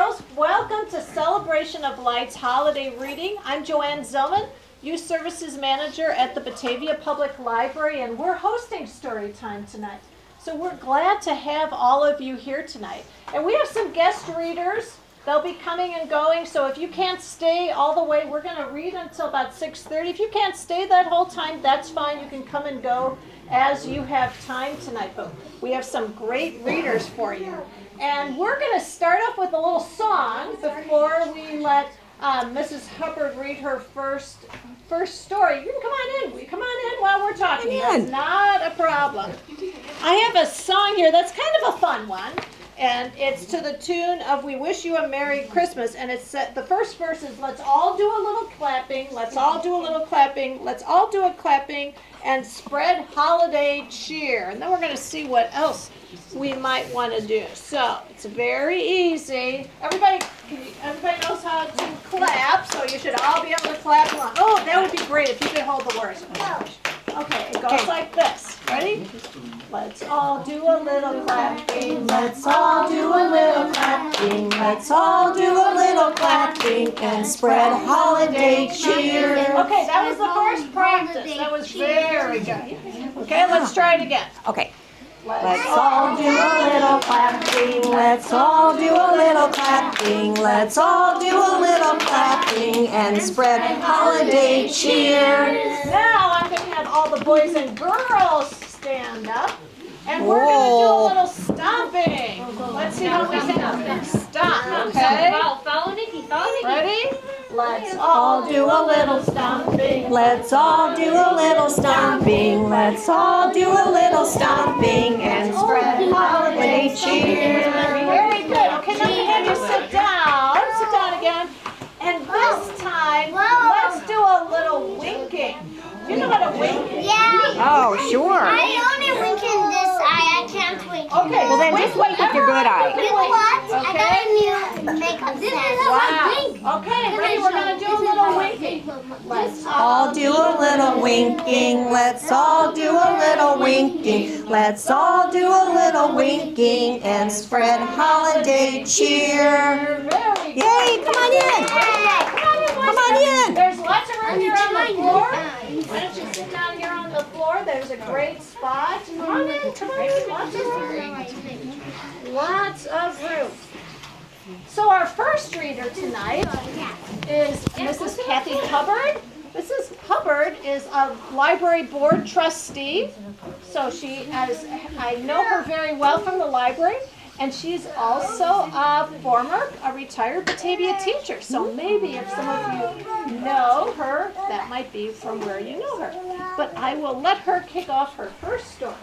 girls. Welcome to Celebration of Lights Holiday Reading. I'm Joanne Zillman, Youth Services Manager at the Batavia Public Library, and we're hosting Storytime tonight. So we're glad to have all of you here tonight. And we have some guest readers. They'll be coming and going, so if you can't stay all the way, we're going to read until about 6:30. If you can't stay that whole time, that's fine. You can come and go as you have time tonight. But we have some great readers for you. And we're going to start off with a little song before we let Mrs. Hubbard read her first story. You can come on in. Come on in while we're talking. That's not a problem. I have a song here that's kind of a fun one. And it's to the tune of We Wish You a Merry Christmas. And it's the first verse is, let's all do a little clapping, let's all do a little clapping, let's all do a clapping, and spread holiday cheer. And then we're going to see what else we might want to do. So it's very easy. Everybody knows how to clap, so you should all be able to clap along. Oh, that would be great if you could hold the words. Okay, it goes like this. Ready? Let's all do a little clapping. Let's all do a little clapping. Let's all do a little clapping and spread holiday cheer. Okay, that was the first practice. That was very good. Okay, let's try it again. Okay. Let's all do a little clapping. Let's all do a little clapping. Let's all do a little clapping and spread holiday cheer. Now I'm going to have all the boys and girls stand up. And we're going to do a little stomping. Let's see how we can stomp, okay? Follow Nikki. Ready? Let's all do a little stomping. Let's all do a little stomping. Let's all do a little stomping and spread holiday cheer. Very good. Okay, now we have you sit down. Sit down again. And this time, let's do a little winking. Do you know how to wink? Yeah. Oh, sure. I only wink in this eye. I can't wink. Okay. Well, then just wink with your good eye. You know what? Okay. I got a new makeup set. Wow. Okay, ready? We're going to do a little winking. Let's All do a little winking. Let's all do a little winking. Let's all do a little winking and spread holiday cheer. Very good. Yay, come on in. Come on in. There's lots of room here on the floor. Why don't you sit down here on the floor? There's a great spot. Come on in. Lots of room. Lots of room. So our first reader tonight is Mrs. Kathy Hubbard. Mrs. Hubbard is a library board trustee. So I know her very well from the library. And she's also a retired Batavia teacher. So maybe if some of you know her, that might be from where you know her. But I will let her kick off her first story.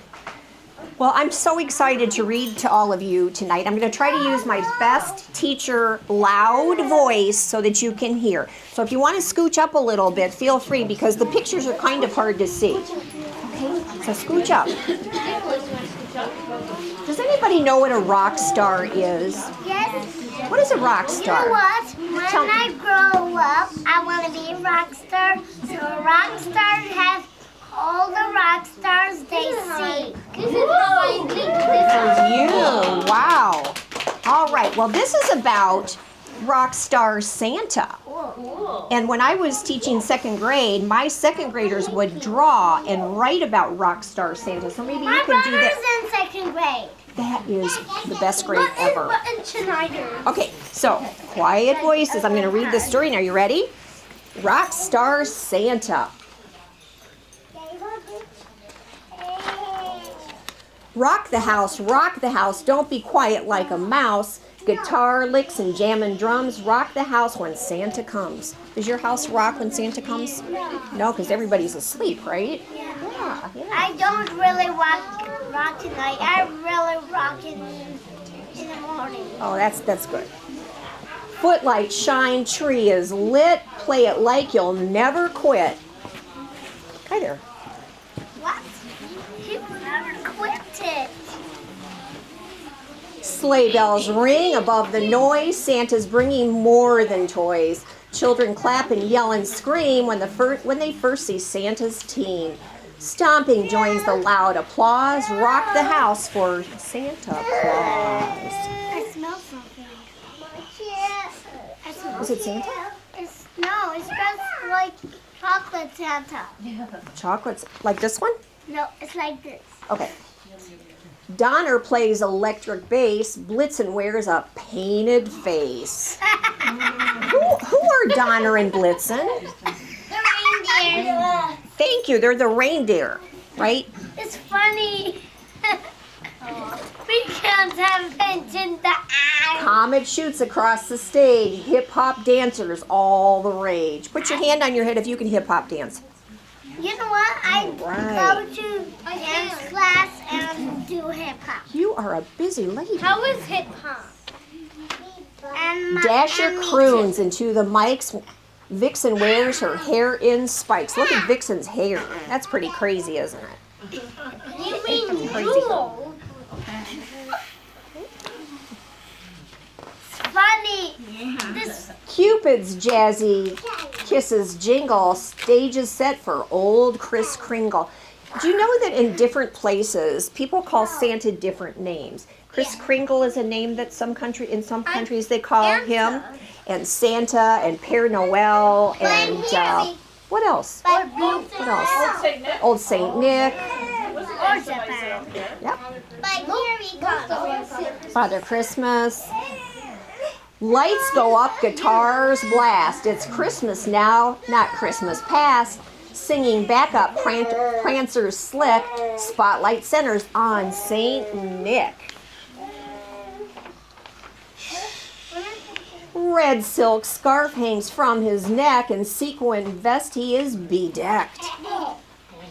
Well, I'm so excited to read to all of you tonight. I'm going to try to use my best teacher loud voice so that you can hear. So if you want to scooch up a little bit, feel free, because the pictures are kind of hard to see. Okay, so scooch up. Does anybody know what a rock star is? Yes. What is a rock You know star? what? When I grow up, I want to be a rock star. So rock stars have all the rock stars they see. This is how I think. You, wow. All right, well, this is about rock star Santa. And when I was teaching second grade, my second graders would draw and write about rock star Santa. So maybe you My can do brother's that. in second grade. That is the best grade ever. But Schneider. Okay, so quiet voices. I'm going to read this story. Now, you ready? Rock star Santa. Rock the house, don't be quiet like a mouse. Guitar licks and jamming drums, rock the house when Santa comes. Does your house rock when Santa comes? No, because everybody's asleep, right? Yeah. I don't really rock tonight. I really rock in the morning. Oh, that's good. Footlights shine, tree is lit, play it like you'll never quit. Hi there. What? He never quit it. Sleigh bells ring above the noise. Santa's bringing more than toys. Children clap and yell and scream when they first see Santa's team. Stomping joins the loud applause. Rock the house for Santa Claus. I smell something. Is it Santa? It's just like chocolate Santa. Chocolates. Like this one? No, it's like this. Okay. Donner plays electric bass. Blitzen wears a painted face. Who are Donner and Blitzen? The reindeer. Thank you. They're the reindeer, right? It's funny. We can't have mentioned the eye. Comet shoots across the stage. Hip-hop dancers, all the rage. Put your hand on your head if you can hip-hop dance. You know what? I Right. go to dance class and do hip hop. You are a busy lady. How is hip hop? Dasher croons into the mics. Vixen wears her hair in spikes. Look at Vixen's hair. That's pretty crazy, isn't it? You mean Crazy. jewel? It's funny. This Cupid's jazzy kisses jingle. Stage is set for old Kris Kringle. Do you know that in different places, people call Santa different names? Kris Kringle is a name that in some countries they call him. And Santa and Père Noël and what else? What else? Old Saint Nick. Yep. But here he comes. Father Christmas. Lights go up, guitars blast. It's Christmas now, not Christmas past. Singing backup, prancers slick. Spotlight centers on Saint Nick. Red silk scarf hangs from his neck, and sequin vest he is bedecked.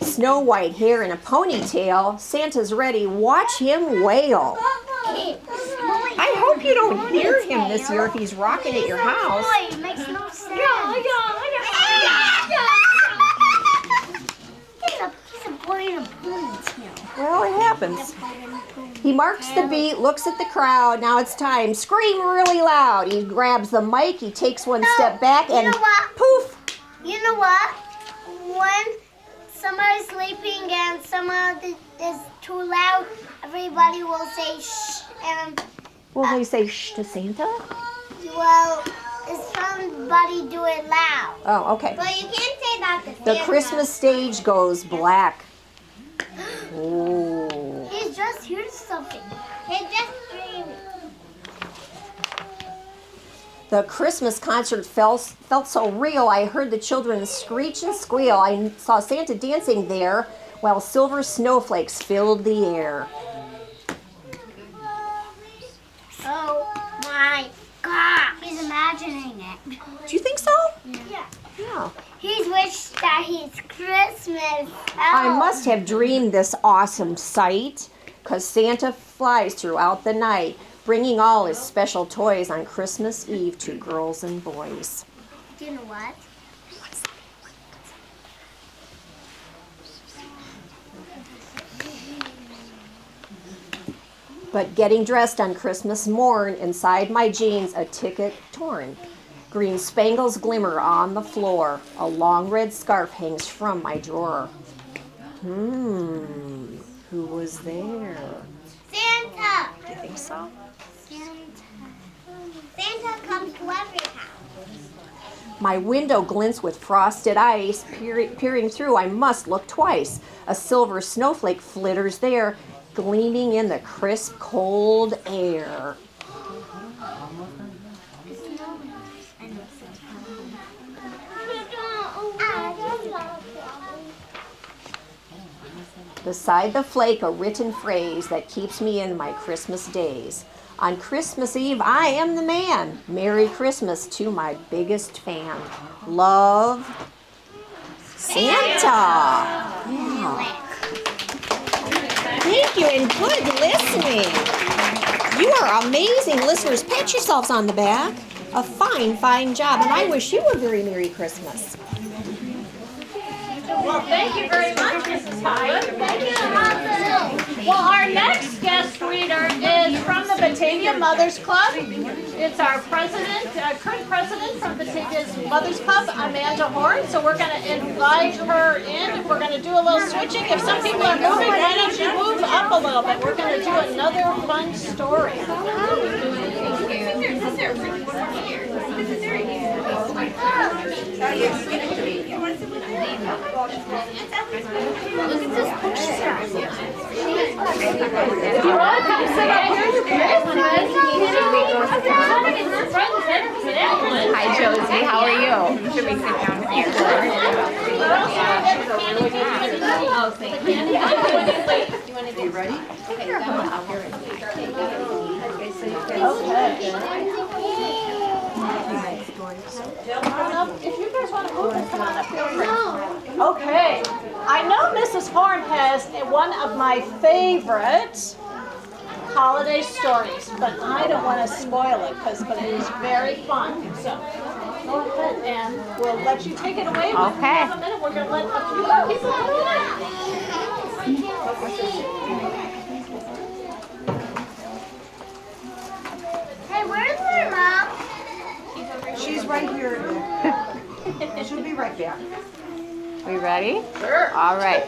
Snow white hair in a ponytail. Santa's ready. Watch him wail. I hope you don't hear him this year if he's rocking at your house. It makes no sense. He's a boy in a ponytail. Well, it happens. He marks the beat, looks at the crowd. Now it's time. Scream really loud. He grabs the mic. He takes one step back and You know what? poof. You know what? When somebody's sleeping and someone is too loud, everybody will say shh. And Will they say shh to Santa? well, somebody do it loud. Oh, okay. But you can't say that to The Santa. Christmas stage goes black. Ooh. He's just here's something. He's just dreaming. The Christmas concert felt so real. I heard the children screech and squeal. I saw Santa dancing there while silver snowflakes filled the air. Oh my God! He's imagining it. Do you think so? Yeah. Yeah. He's wished that he's Christmas. I must have dreamed this awesome sight, 'cause Santa flies throughout the night, bringing all his special toys on Christmas Eve to girls and boys. Do you know what? But getting dressed on Christmas morn, inside my jeans a ticket torn. Green spangles glimmer on the floor. A long red scarf hangs from my drawer. Who was there? Santa. Do you think so? Santa comes to every house. My window glints with frosted ice. Peering through, I must look twice. A silver snowflake flitters there, gleaming in the crisp, cold air. Beside the flake, a written phrase that keeps me in my Christmas days. On Christmas Eve, I am the man. Merry Christmas to my biggest fan. Love, Santa. Yeah. Thank you, and good listening. You are amazing listeners. Pat yourselves on the back. A fine, fine job, and I wish you a very Merry Christmas. Well, thank you very much, Mrs. Hyde. Well, our next guest reader is from the Batavia Mothers Club. It's our president, current president from Batavia's Mothers Club, Amanda Horn. So we're going to invite her in. We're going to do a little switching. If some people are moving, why don't you move up a little bit? We're going to do another fun story. If you want to come sit up here, you can. Hi, Josie. How are you? Should we sit down here? Oh, thank you. You ready? If you guys want to move, come on up here. Okay. I know Mrs. Horn has one of my favorite holiday stories, but I don't want to spoil it but it is very fun. So go ahead and we'll let you take it away. Okay. We have a minute. We're going to let a few more people come in. Hey, where's my mom? She's right here. She'll be right back. We ready? Sure. All right.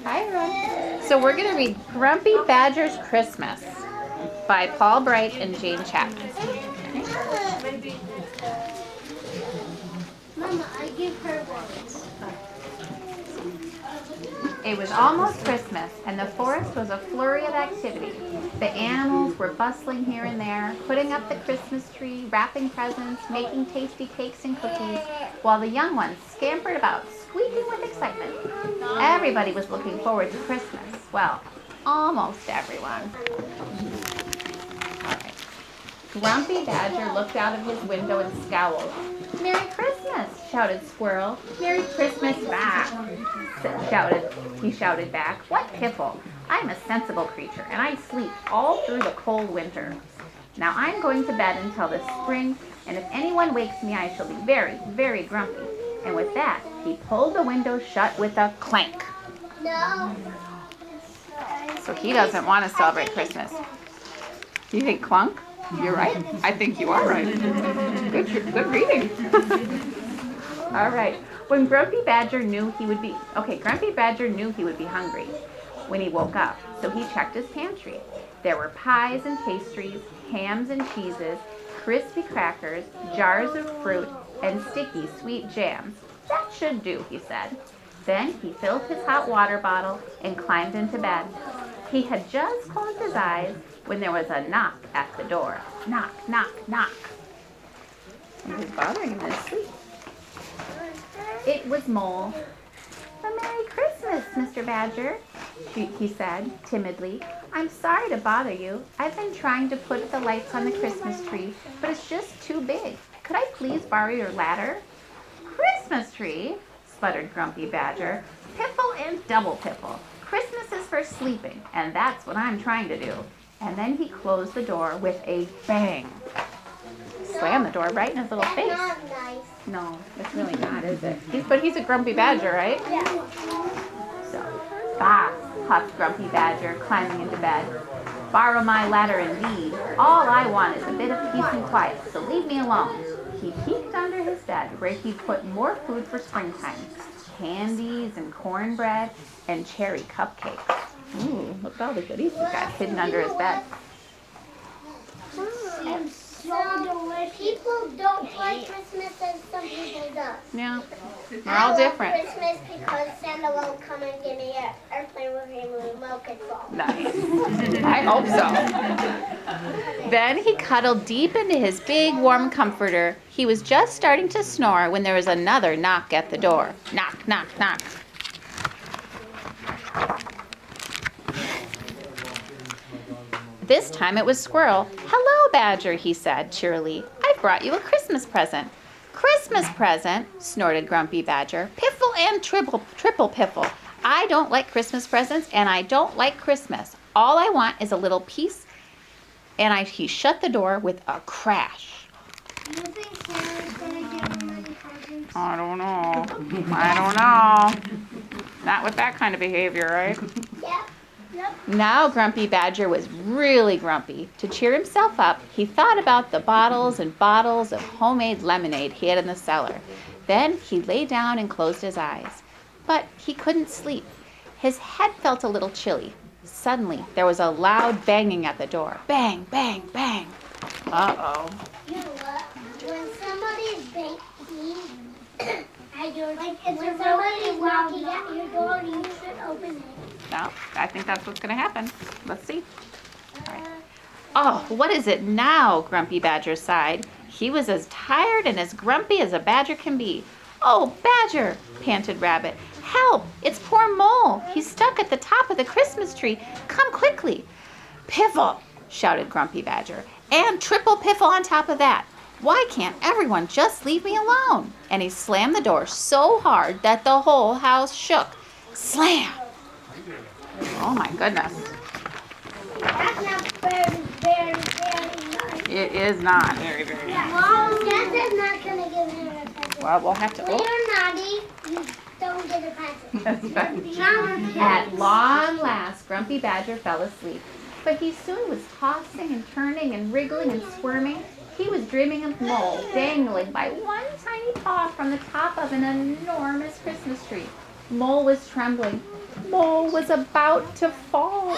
Hi, everyone. So we're going to read Grumpy Badger's Christmas by Paul Bright and Jane Chapman. Mama, I give her one. It was almost Christmas, and the forest was a flurry of activity. The animals were bustling here and there, putting up the Christmas tree, wrapping presents, making tasty cakes and cookies, while the young ones scampered about, squeaking with excitement. Everybody was looking forward to Christmas. Well, almost everyone. All right. Grumpy Badger looked out of his window and scowled. "Merry Christmas!" shouted Squirrel. "Merry Christmas back!" He shouted back. "What piffle! I'm a sensible creature, and I sleep all through the cold winter. Now I'm going to bed until the spring, and if anyone wakes me, I shall be very, very grumpy." And with that, he pulled the window shut with a clank. No. So he doesn't want to celebrate Christmas. You think clunk? You're right. I think you are right. Good reading. All right. Grumpy Badger knew he would be hungry when he woke up. So he checked his pantry. There were pies and pastries, hams and cheeses, crispy crackers, jars of fruit, and sticky sweet jams. "That should do," he said. Then he filled his hot water bottle and climbed into bed. He had just closed his eyes when there was a knock at the door. Knock, knock, knock. It was bothering him in his sleep. It was Mole. "A Merry Christmas, Mr. Badger," he said timidly. "I'm sorry to bother you. I've been trying to put the lights on the Christmas tree, but it's just too big. Could I please borrow your ladder?" "Christmas tree?" sputtered Grumpy Badger. "Piffle and double piffle. Christmas is for sleeping, and that's what I'm trying to do." And then he closed the door with a bang. Slammed the door right in his little face. Not nice. No, it's really not, is it? But he's a grumpy badger, right? Yeah. So, "Bah," huffed Grumpy Badger, climbing into bed. "Borrow my ladder indeed. All I want is a bit of peace and quiet, so leave me alone." He peeked under his bed, where he put more food for springtime. Candies and cornbread and cherry cupcakes. Ooh, look at all the goodies he's got hidden under his bed. So delicious. People don't like Christmas as some people do. Yeah, we're I all love different. Christmas because Santa won't come and give me an airplane with me remote control. Nice. I hope so. Then he cuddled deep into his big warm comforter. He was just starting to snore when there was another knock at the door. Knock, knock, knock. This time it was Squirrel. "Hello, Badger," he said cheerily. "I've brought you a Christmas present." "Christmas present?" snorted Grumpy Badger. "Piffle and triple piffle. I don't like Christmas presents, and I don't like Christmas. All I want is a little peace." And he shut the door with a crash. Do you think Santa's gonna give him any presents? I don't know. Not with that kind of behavior, right? Yep. Now Grumpy Badger was really grumpy. To cheer himself up, he thought about the bottles and bottles of homemade lemonade he had in the cellar. Then he lay down and closed his eyes. But he couldn't sleep. His head felt a little chilly. Suddenly, there was a loud banging at the door. Bang, bang, bang. Uh-oh. You know what? When somebody's baking Like if somebody's knocking at your door, you should open it. No, I think that's what's going to happen. Let's see. All right. Oh, what is it now? Grumpy Badger sighed. He was as tired and as grumpy as a badger can be. Oh, Badger, panted Rabbit. Help! It's poor Mole. He's stuck at the top of the Christmas tree. Come quickly. Piffle, shouted Grumpy Badger. And triple piffle on top of that. Why can't everyone just leave me alone? And he slammed the door so hard that the whole house shook. Slam! Oh my goodness. That's not very nice. It is not very nice. Mom, Santa's not gonna give him a present. Well, we'll have to. When you're naughty, you don't get a present. That's right. Mama, At long last, Grumpy Badger fell asleep. But he soon was tossing and turning and wriggling and squirming. He was dreaming of Mole dangling by one tiny paw from the top of an enormous Christmas tree. Mole was trembling. Mole was about to fall.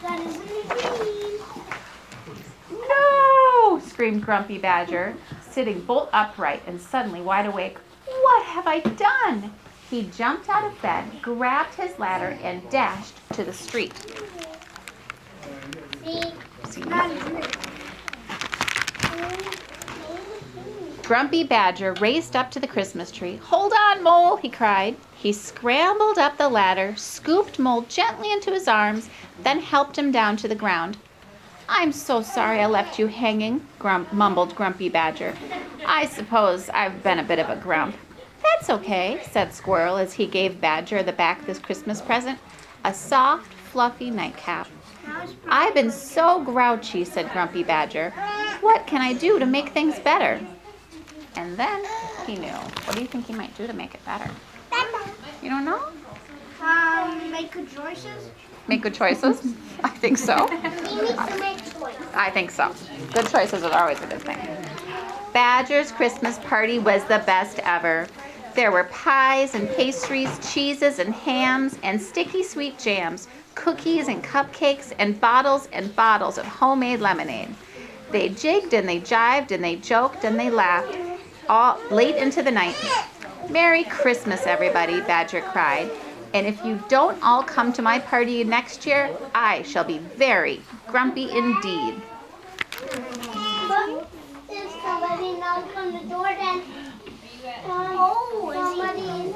that is me. No! Screamed Grumpy Badger, sitting bolt upright and suddenly wide awake. What have I done? He jumped out of bed, grabbed his ladder, and dashed to the street. See? Grumpy Badger raced up to the Christmas tree. Hold on, Mole, he cried. He scrambled up the ladder, scooped Mole gently into his arms, then helped him down to the ground. I'm so sorry I left you hanging, mumbled Grumpy Badger. I suppose I've been a bit of a grump. That's okay, said Squirrel as he gave Badger the back of his Christmas present, a soft, fluffy nightcap. I've been so grouchy, said Grumpy Badger. What can I do to make things better? And then he knew. What do you think he might do to make it better? You don't know? Make good choices. Make good choices? I think so. He needs to make choices. I think so. Good choices are always a good thing. Badger's Christmas party was the best ever. There were pies and pastries, cheeses and hams, and sticky sweet jams, cookies and cupcakes, and bottles of homemade lemonade. They jigged and they jived and they joked and they laughed all late into the night. Merry Christmas, everybody, Badger cried. And if you don't all come to my party next year, I shall be very grumpy indeed. But if somebody knocks on the door, then somebody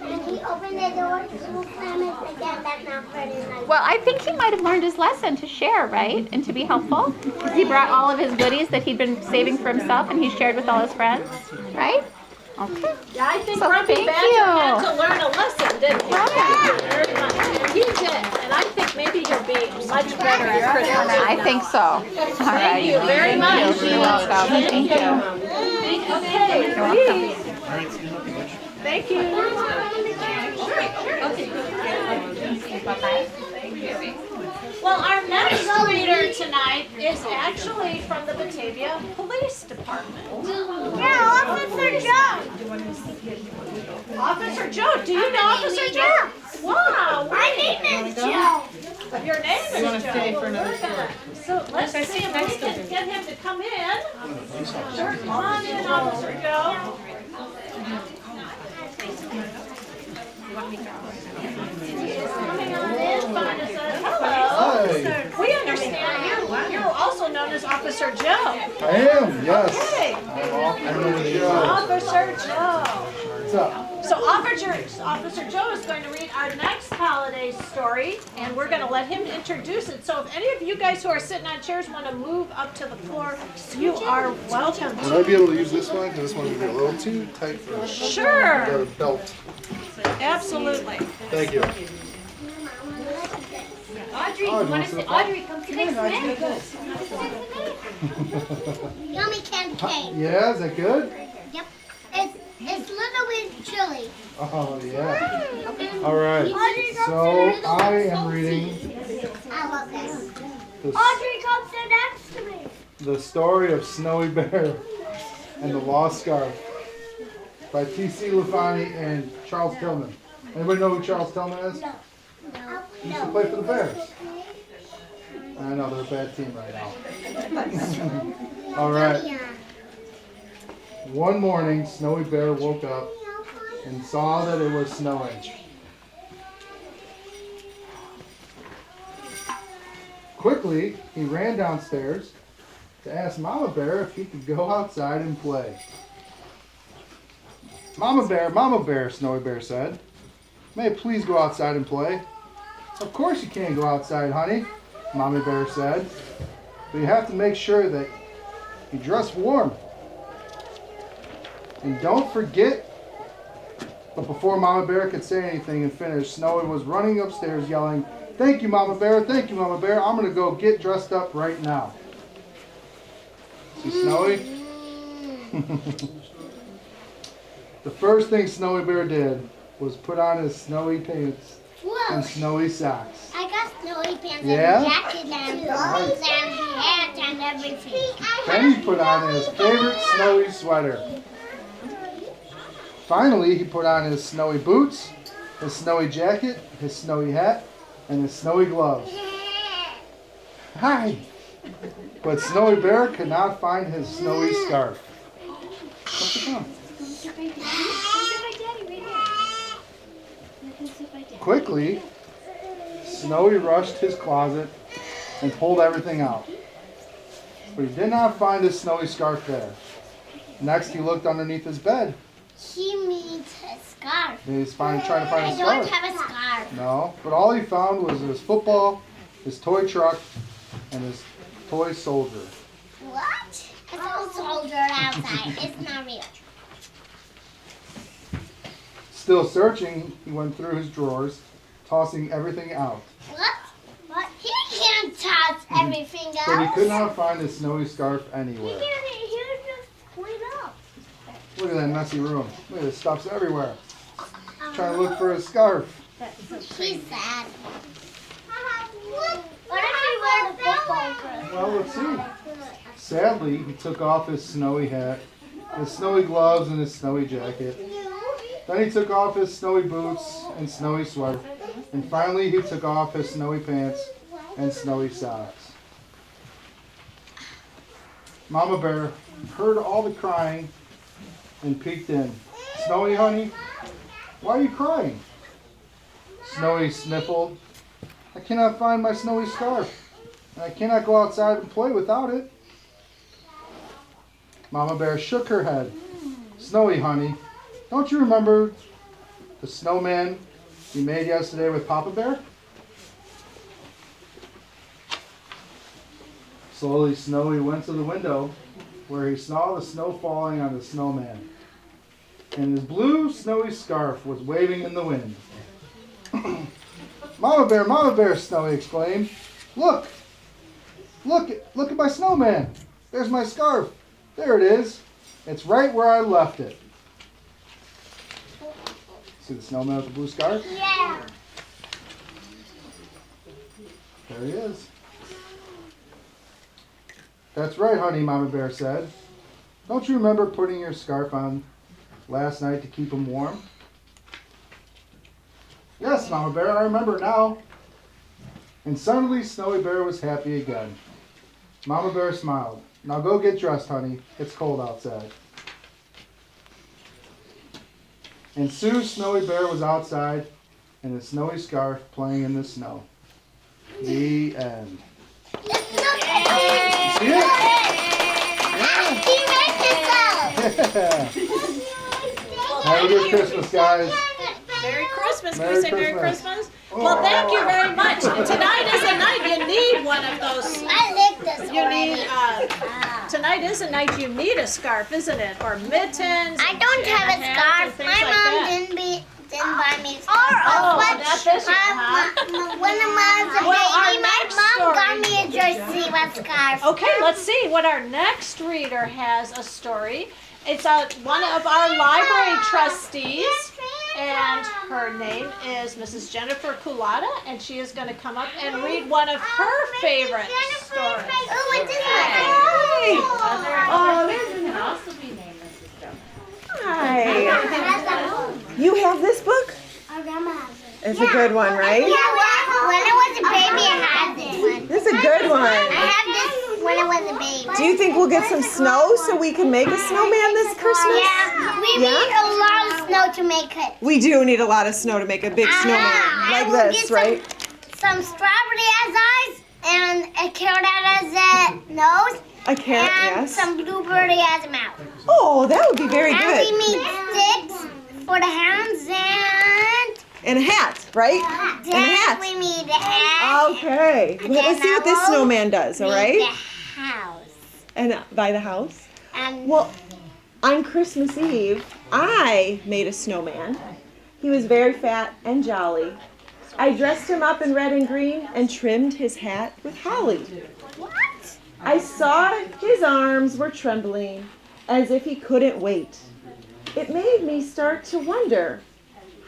and he opened the door to slam it again. That's not very nice. Well, I think he might have learned his lesson to share, right? And to be helpful. Because he brought all of his goodies that he'd been saving for himself and he shared with all his friends, right? Okay. Yeah, I think So Grumpy thank Badger you. had to learn a lesson, didn't he? Yeah. Very much. And he did. And I think maybe he'll be much better at Christmas. I think so. All right. you very much. You're welcome. Thank you. Okay, please. Thank you. Bye-bye. Well, our next reader tonight is actually from the Batavia Police Department. Yeah, Officer Joe. Officer Joe, do you know Officer Joe? Wow. My name is Joe. Your name is Joe. So let's see if we can get him to come in. Sure, come on in, Officer Joe. Coming on in, find us hello. We understand you're also known as Officer Joe. I am, yes. Okay. I remember the Officer Joe. What's up? So Officer Joe is going to read our next holiday story, and we're going to let him introduce it. So if any of you guys who are sitting on chairs want to move up to the floor, you are welcome Would I be able to use this one? Because this one would be a little too tight for the Sure, belt. absolutely. Thank you. Audrey, you want to sit? Audrey, come sit next. Yummy candy cane. Yeah, is that good? Yep. It's a little bit chilly. Oh, yeah. All right. So I am reading I love this. the, Audrey, come sit next to me. the story of Snowy Bear and the Lost Scarf by T.C. Lufani and Charles Tillman. Anybody know who Charles Tillman is? No. He used to play for the Bears. I know, they're a bad team right now. All right. One morning, Snowy Bear woke up and saw that it was snowing. Quickly, he ran downstairs to ask Mama Bear if he could go outside and play. Mama Bear, Snowy Bear said, "May I please go outside and play?" "Of course you can go outside, honey," Mama Bear said, "but you have to make sure that you dress warm. And don't forget," but before Mama Bear could say anything and finish, Snowy was running upstairs yelling, "Thank you, Mama Bear, thank you, Mama Bear. I'm going to go get dressed up right now." See Snowy? The first thing Snowy Bear did was put on his snowy pants and snowy socks. I got snowy pants Yeah? and jacket and boots and hat and everything. Then he put on his favorite snowy sweater. Finally, he put on his snowy boots, his snowy jacket, his snowy hat, and his snowy gloves. Hi! But Snowy Bear could not find his snowy scarf. What's it on? Quickly, Snowy rushed his closet and pulled everything out. But he did not find his snowy scarf there. Next, he looked underneath his bed. She means a scarf. He's trying to find I his don't scarf. have a scarf. No, but all he found was his football, his toy truck, and his toy soldier. What? It's a soldier outside. It's not real. Still searching, he went through his drawers, tossing everything out. What? What? He can't toss everything else. But he could not find his snowy scarf He anywhere. just clean up. Look at that messy room. Look at the stuff's everywhere. Trying to look for his scarf. He's sad. What if he wears a football dress? Well, let's see. Sadly, he took off his snowy hat, his snowy gloves, and his snowy jacket. Then he took off his snowy boots and snowy sweater. And finally, he took off his snowy pants and snowy socks. Mama Bear heard all the crying and peeked in. "Snowy, honey, why are you crying?" Snowy sniffled. "I cannot find my snowy scarf, and I cannot go outside and play without it." Mama Bear shook her head. "Snowy, honey, don't you remember the snowman you made yesterday with Papa Bear?" Slowly, Snowy went to the window where he saw the snow falling on the snowman. And his blue snowy scarf was waving in the wind. Mama Bear, Snowy exclaimed. Look at my snowman. There's my scarf. There it is. It's right where I left it." See the snowman with the blue scarf? Yeah. There he is. "That's right, honey," Mama Bear said. "Don't you remember putting your scarf on last night to keep him warm?" "Yes, Mama Bear, I remember now." And suddenly Snowy Bear was happy again. Mama Bear smiled. "Now go get dressed, honey. It's cold outside." And soon Snowy Bear was outside in his snowy scarf playing in the snow. The end. See it? He made himself. Have a good Christmas, guys. Merry Christmas. Can Merry we say Merry Christmas. Christmas? Well, thank you very much. Tonight is a night you need one of those. I licked this You already. need, tonight is a night you need a scarf, isn't it? Or mittens. I don't have a hats scarf. and things My like mom that. didn't buy me a scarf. Oh, But not this year, huh? when I was a Well, our baby, my next mom story- got me a jersey with scarf. Okay, let's see what our next reader has a story. It's one of our library trustees, and her name is Mrs. Jennifer Kulata, and she is going to come up and read one of her favorite stories. Oh, it is Can also be named Mrs. Jones. Hi. You have this book? Our grandma has it. It's a good one, right? Yeah, when I was a baby, I had this one. It's a good one. I have this when I I was a baby. Do you think we'll get some snow so we can make a snowman this Christmas? Yeah, we need a lot of snow to make it. We do need a lot of snow to make a big snowman I like will this, get right? Some strawberry as eyes and a carrot as a nose. A carrot, And yes. some blueberry as a mouth. Oh, that would be very And we good. need sticks for the hands And a hat, right? and And a hat. we need a hat. Okay. Well, let's see what this snowman does, all Need right? the house. And by the house. And Well, on Christmas Eve, I made a snowman. He was very fat and jolly. I dressed him up in red and green and trimmed his hat with holly. what? I saw his arms were trembling as if he couldn't wait. It made me start to wonder,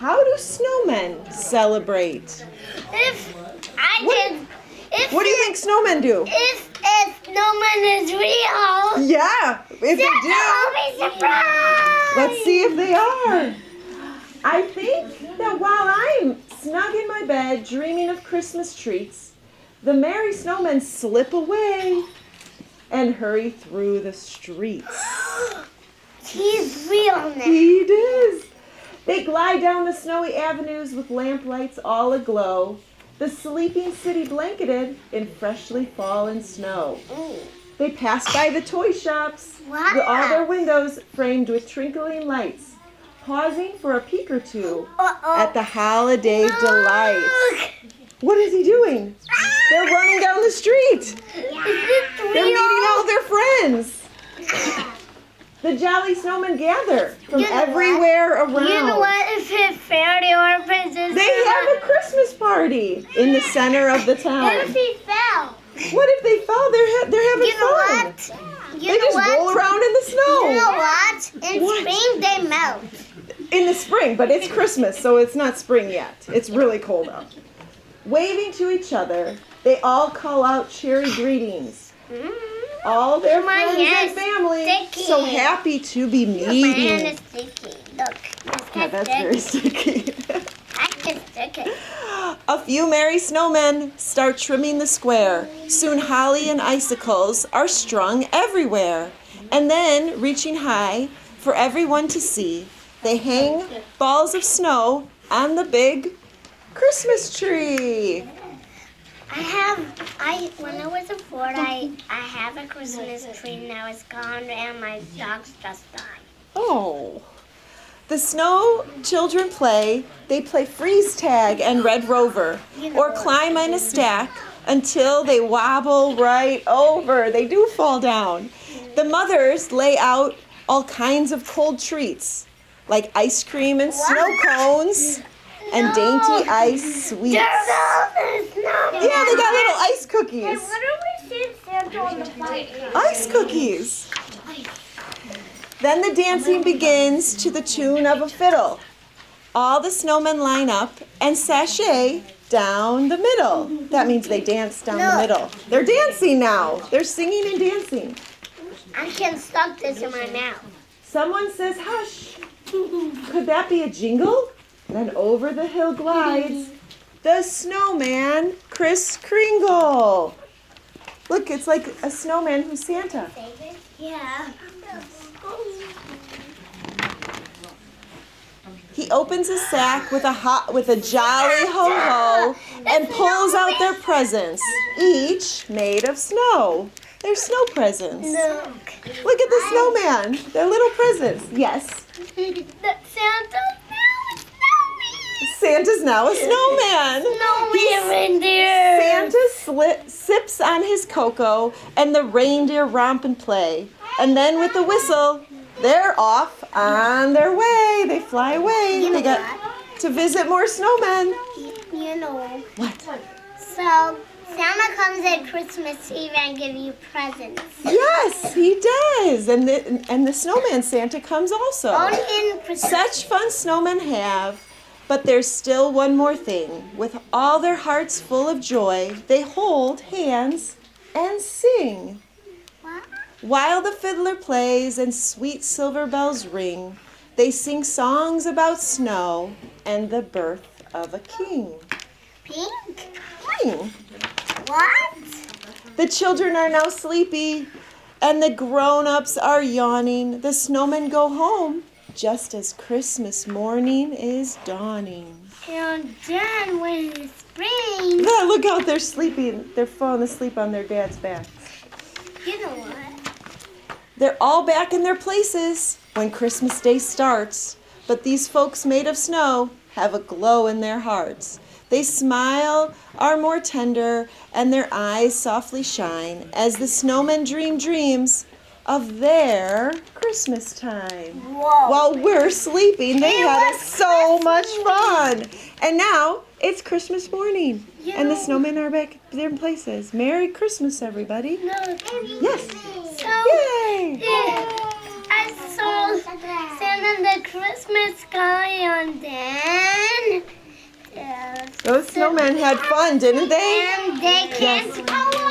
how do snowmen celebrate? If I What- did, if What do you think snowmen do? if a snowman is real, Yeah, if they do. I'll be surprised. Let's see if they are. I think that while I'm snug in my bed dreaming of Christmas treats, the merry snowmen slip away and hurry through the streets. He's real now. He is. They glide down the snowy avenues with lamplights all aglow, the sleeping city blanketed in freshly fallen snow. They pass by the toy shops, with all their windows framed with twinkling lights, pausing for a peek or two at the holiday delights. What is he doing? They're running down the street. Is it They're real? meeting all their friends. The jolly snowmen gather from You know what? everywhere around. You know what? If it's fairy or princess, They have a Christmas party in the center of the what town. if he fell? What if they fall? They're having You know fun. what? They just roll around in the snow. You know what? In What? spring they melt. In the spring, but it's Christmas, so it's not spring yet. It's really cold out. Waving to each other, they all call out cheery greetings. All their My friends hand and is family sticky. so happy to be My hand meeting. is sticky. Look, Yeah, that's very sticky. I can stick it. A few merry snowmen start trimming the square. Soon holly and icicles are strung everywhere. And then, reaching high for everyone to see, they hang balls of snow on the big Christmas tree. When I was a Ford, I have a Christmas tree, now it's gone, and my dog's just died. Oh. The snow children play. They play freeze tag and red rover, or climb on a stack until they wobble right over. They do fall down. The mothers lay out all kinds of cold treats, like ice cream and snow cones and dainty ice sweets. Yeah, they got little ice cookies. What are we seeing Santa on the plate? Ice cookies. Then the dancing begins to the tune of a fiddle. All the snowmen line up and sashay down the middle. That means they dance down the middle. They're dancing now. They're singing and dancing. I can stuff this in my mouth. Someone says, hush. Could that be a jingle? Then over the hill glides the snowman, Kris Kringle. Look, it's like a snowman who's Santa. Yeah. He opens a sack with a jolly ho-ho and pulls out their presents, each made of snow. They're snow presents. Look at the snowman. They're little presents. Yes. Santa's now a snowman. Reindeer. Santa sips on his cocoa and the reindeer romp and play. And then with a whistle, they're off on their way. They fly away. They got to visit more snowmen. You know. What? So Santa comes at Christmas Eve and gives you presents. Yes, he does. And the snowman Santa comes also. Only in Christmas. Such fun snowmen have. But there's still one more thing. With all their hearts full of joy, they hold hands and sing. While the fiddler plays and sweet silver bells ring, they sing songs about snow and the birth of a king. Pink? King. What? The children are now sleepy, and the grown-ups are yawning. The snowmen go home just as Christmas morning is dawning. And then when it's spring, Look out, they're sleeping. They're falling asleep on their dad's back. you know what? They're all back in their places when Christmas Day starts. But these folks made of snow have a glow in their hearts. They smile, are more tender, and their eyes softly shine as the snowmen dream dreams of their Christmas time. Whoa. While we're sleeping, they had so much fun. And now it's Christmas morning, and the snowmen are back in their places. Merry Christmas, everybody. No. Yes. So, Yay! I saw Santa in the Christmas sky, and then Those snowmen had fun, didn't they? and they can't really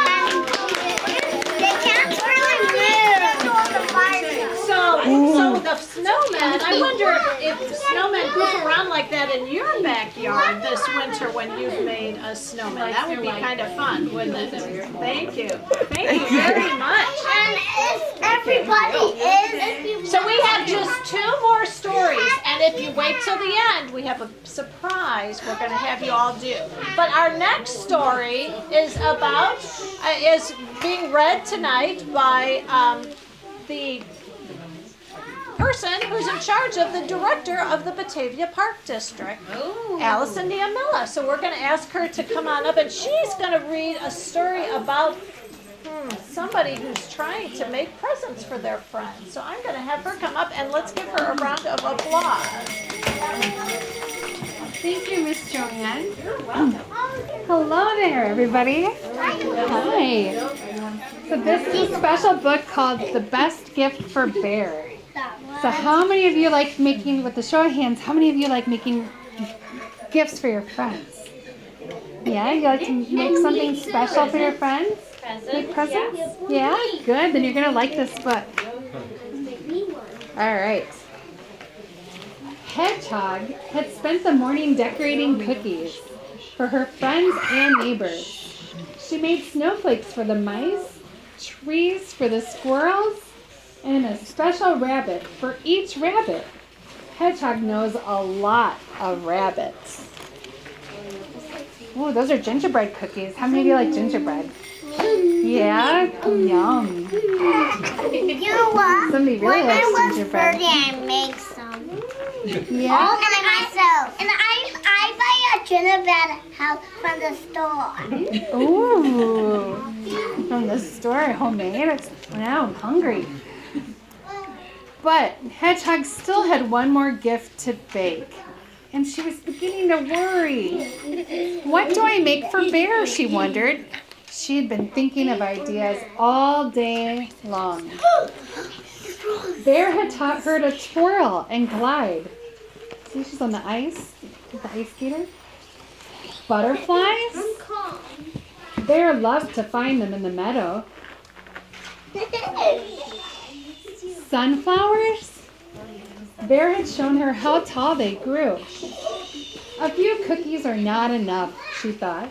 So the snowmen, I wonder if the snowmen goof around like that in your backyard this winter when you've made a snowman. That would be kind of fun, wouldn't it? Thank you. Thank you very much. And if everybody is, So we have just 2 more stories, and if you wait till the end, we have a surprise we're going to have you all do. But our next story is about, is being read tonight by the person who's in charge of the director of the Batavia Park District, Allison Niamella. So we're going to ask her to come on up, and she's going to read a story about somebody who's trying to make presents for their friends. So I'm going to have her come up, and let's give her a round of applause. Thank you, Miss Joanne. Hello there, everybody. Hi. So this is a special book called The Best Gift for Bear. So how many of you like making, with the show of hands, how many of you like making gifts for your friends? Yeah, you like to make something special for your friends? Make presents? Yeah, good. Then you're going to like this book. All right. Hedgehog had spent the morning decorating cookies for her friends and neighbors. She made snowflakes for the mice, trees for the squirrels, and a special rabbit for each rabbit. Hedgehog knows a lot of rabbits. Oh, those are gingerbread cookies. How many of you like gingerbread? Yeah? Yum. you know what? Somebody really When I likes was gingerbread. 30, I make some. Yeah? All by myself. And I buy a gingerbread house from the store. Ooh. From the store, homemade. Now I'm hungry. But Hedgehog still had one more gift to bake. And she was beginning to worry. What do I make for Bear, she wondered. She had been thinking of ideas all day long. Bear had taught her to twirl and glide. See, she's on the ice, with the ice skater. Butterflies? Bear loved to find them in the meadow. Sunflowers? Bear had shown her how tall they grew. A few cookies are not enough, she thought.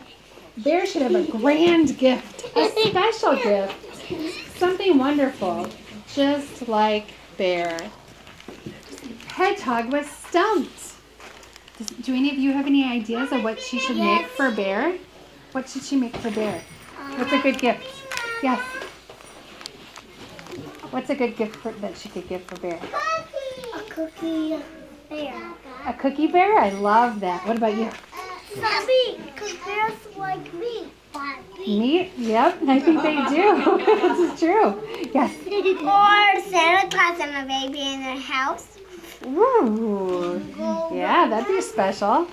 Bear should have a grand gift, a special gift, something wonderful, just like Bear. Hedgehog was stumped. Do any of you have any ideas of what she should make for Bear? What should she make for Bear? What's a good gift? Yes. What's a good gift that she could give for Bear? A cookie bear. A cookie bear? I love that. What about you? Puppy, because bears like me. Meat? Yep, I think they do. This is true. Yes. Or Santa Claus and a baby in their house. Ooh. Yeah, that'd be special.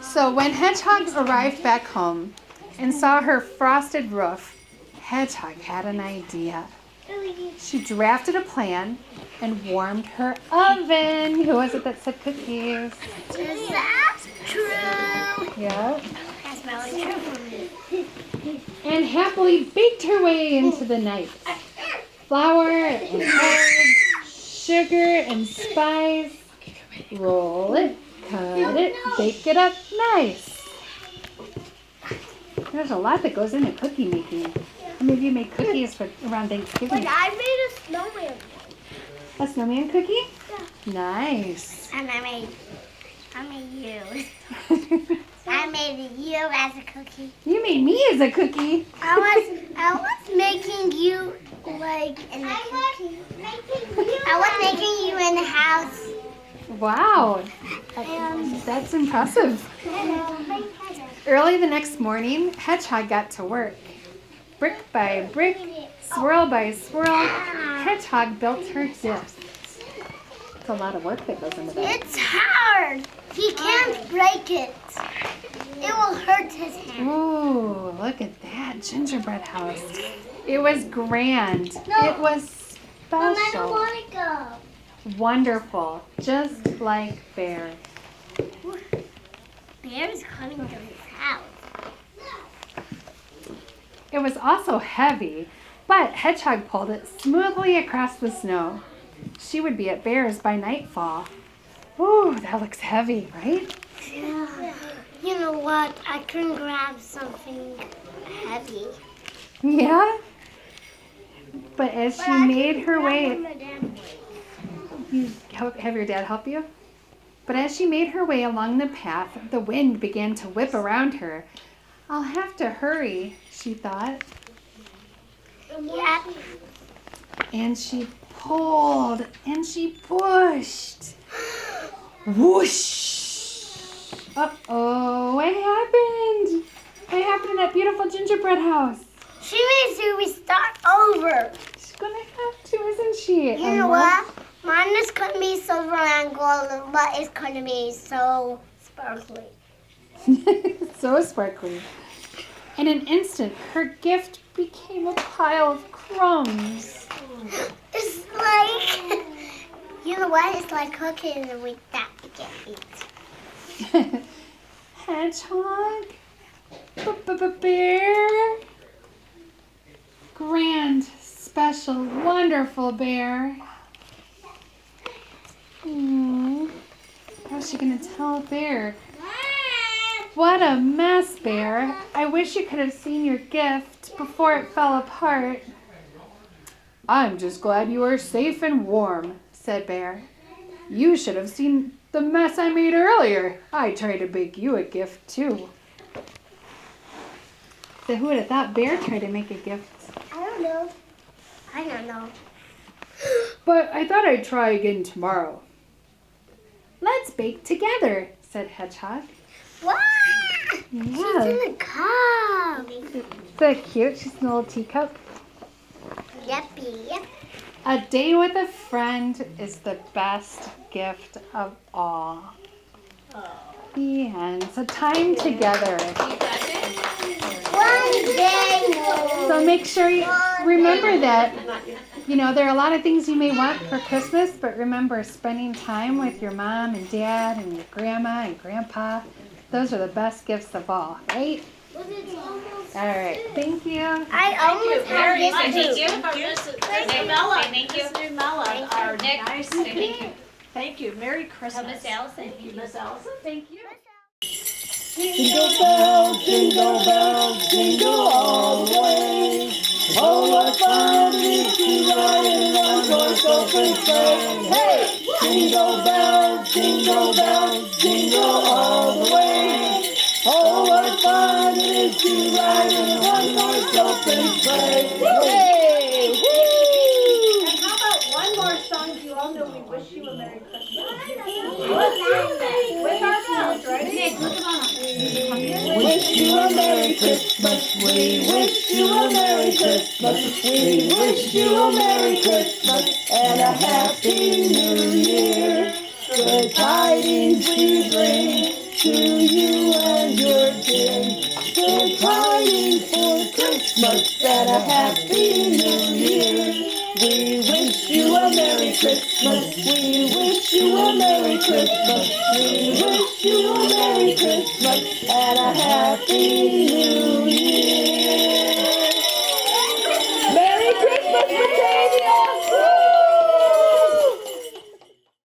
So when Hedgehog arrived back home and saw her frosted roof, Hedgehog had an idea. She drafted a plan and warmed her oven. Who was it that said cookies? Is that true? Yeah. That's really true. And happily baked her way into the night. Flour and eggs, sugar and spice. Roll it, cut it, bake it up nice. There's a lot that goes into cookie making. How many of you make cookies for around Thanksgiving? I made a snowman. A snowman cookie? Yeah. Nice. And I made you. I made you as a cookie. You made me as a cookie. I was making you like in the cookie. I was making you in the house. Wow. That's impressive. Early the next morning, Hedgehog got to work. Brick by brick, swirl by swirl, Hedgehog built her gifts. It's a lot of work that goes into that. It's hard. He can't break it. It will hurt his hand. Ooh, look at that gingerbread house. It was grand. It was Mom, I don't special. want to go. Wonderful. Just like Bear. Bear's coming to his house. It was also heavy, but Hedgehog pulled it smoothly across the snow. She would be at Bear's by nightfall. Ooh, that looks heavy, right? Yeah. You know what? I can grab something heavy. Yeah? But as she made her way, you have your dad help you? But as she made her way along the path, the wind began to whip around her. I'll have to hurry, she thought. Yeah. And she pulled and she pushed. Whoosh! Uh-oh, what happened? What happened in that beautiful gingerbread house? She needs to restart over. She's gonna have to, isn't she? You know what? Mine is going to be silver and gold, but it's going to be so sparkly. So sparkly. In an instant, her gift became a pile of crumbs. It's like, you know what? It's like cookies with that you can eat. Hedgehog? Bear? Grand, special, wonderful Bear. How's she gonna tell Bear? What a mess, Bear. I wish you could have seen your gift before it fell apart. I'm just glad you are safe and warm, said Bear. You should have seen the mess I made earlier. I tried to bake you a gift, too. So who would have thought Bear tried to make a gift? I don't know. I don't know. But I thought I'd try again tomorrow. Let's bake together, said Hedgehog. Wow! Yeah. She's in a cup. Isn't that cute? She's in a little teacup. Yuppie, yep. A day with a friend is the best gift of all. The end. So time together. One day more. So make sure you remember that, you know, there are a lot of things you may want for Christmas, but remember spending time with your mom and dad and your grandma and grandpa. Those are the best gifts of all, right? All right. Thank you. I almost have this too. Thank you. Miss Numella, our nice. Thank you. Merry Christmas. Miss Allison. Thank you, Miss Allison. Thank you. Jingle bells, jingle all the way. Oh, what fun it is to ride in one horse open sleigh. Hey! Jingle bells, jingle all the way. Oh, what fun it is to ride in one horse open sleigh. Hey! Woo! And how about one more song? Do you all know we wish you a Merry Christmas? With our bells, right? Wish you a Merry Christmas, we wish you a Merry Christmas, we wish you a Merry Christmas and a Happy New Year. Good tidings we bring to you and your kin. Good tidings for Christmas and a Happy New Year. We wish you a Merry Christmas, we wish you a Merry Christmas, we wish you a Merry Christmas and a Happy New Year.